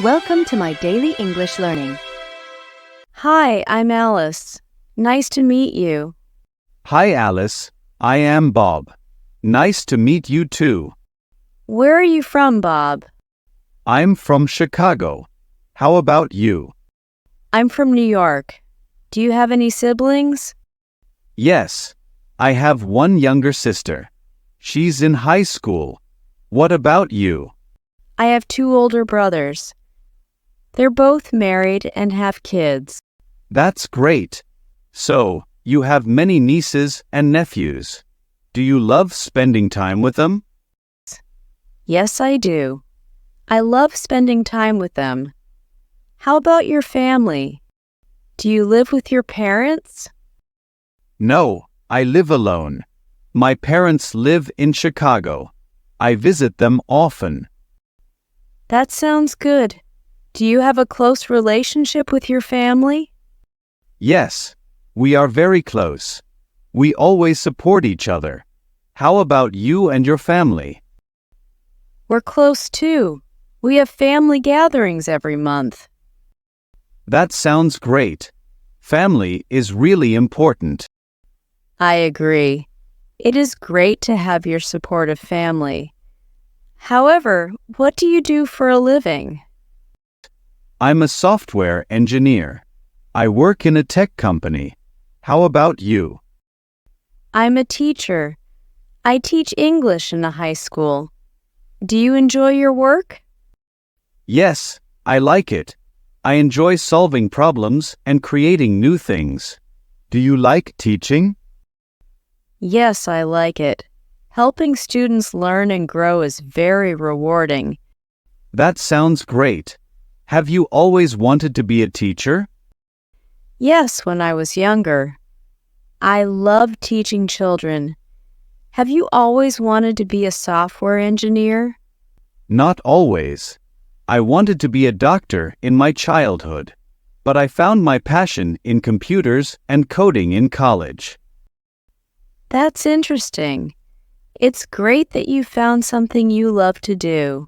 Welcome to my daily English learning. Hi, I'm Alice. Nice to meet you. Hi, Alice. I am Bob. Nice to meet you too. Where are you from, Bob? I'm from Chicago. How about you? I'm from New York. Do you have any siblings? Yes, I have one younger sister. She's in high school. What about you? I have two older brothers. They're both married and have kids. That's great. So, you have many nieces and nephews. Do you love spending time with them? Yes, I do. I love spending time with them. How about your family? Do you live with your parents? No, I live alone. My parents live in Chicago. I visit them often. That sounds good. Do you have a close relationship with your family? Yes, we are very close. We always support each other. How about you and your family? We're close too. We have family gatherings every month. That sounds great. Family is really important. I agree. It is great to have your supportive family. However, what do you do for a living? I'm a software engineer. I work in a tech company. How about you? I'm a teacher. I teach English in a high school. Do you enjoy your work? Yes, I like it. I enjoy solving problems and creating new things. Do you like teaching? Yes, I like it. Helping students learn and grow is very rewarding. That sounds great. Have you always wanted to be a teacher? Yes, when I was younger. I love teaching children. Have you always wanted to be a software engineer? Not always. I wanted to be a doctor in my childhood, but I found my passion in computers and coding in college. That's interesting. It's great that you found something you love to do.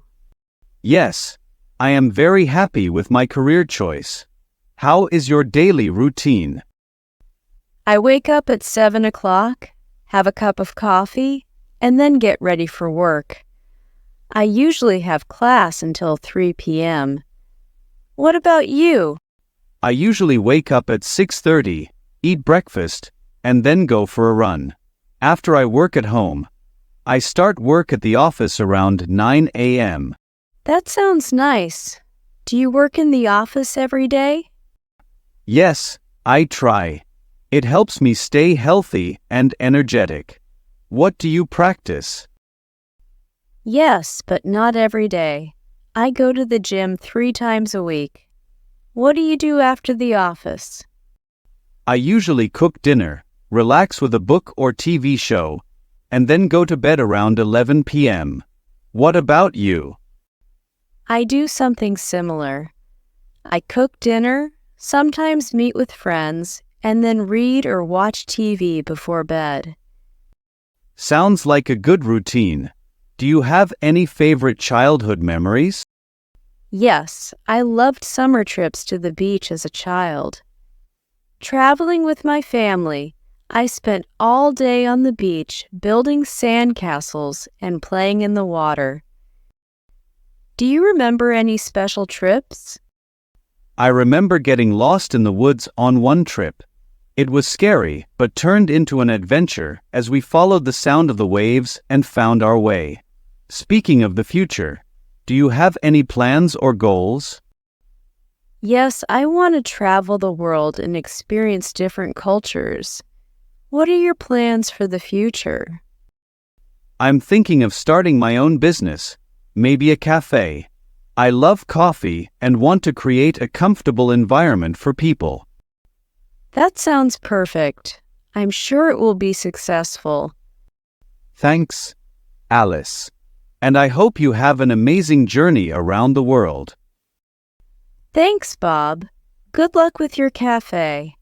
Yes, I am very happy with my career choice. How is your daily routine? I wake up at 7 o'clock, have a cup of coffee, and then get ready for work. I usually have class until 3 p.m. What about you? I usually wake up at 6:30, eat breakfast, and then go for a run. After I work at home, I start work at the office around 9 a.m. That sounds nice. Do you work in the office every day? Yes, I try. It helps me stay healthy and energetic. What do you practice? Yes, but not every day. I go to the gym 3 times a week. What do you do after the office? I usually cook dinner, relax with a book or TV show, and then go to bed around 11 p.m. What about you? I do something similar. I cook dinner, sometimes meet with friends, and then read or watch TV before bed. Sounds like a good routine. Do you have any favorite childhood memories? Yes, I loved summer trips to the beach as a child. Traveling with my family, I spent all day on the beach building sandcastles and playing in the water. Do you remember any special trips? I remember getting lost in the woods on one trip. It was scary, but turned into an adventure as we followed the sound of the waves and found our way. Speaking of the future, do you have any plans or goals? Yes, I want to travel the world and experience different cultures. What are your plans for the future? I'm thinking of starting my own business, maybe a cafe. I love coffee and want to create a comfortable environment for people. That sounds perfect. I'm sure it will be successful. Thanks, Alice. And I hope you have an amazing journey around the world. Thanks, Bob. Good luck with your cafe.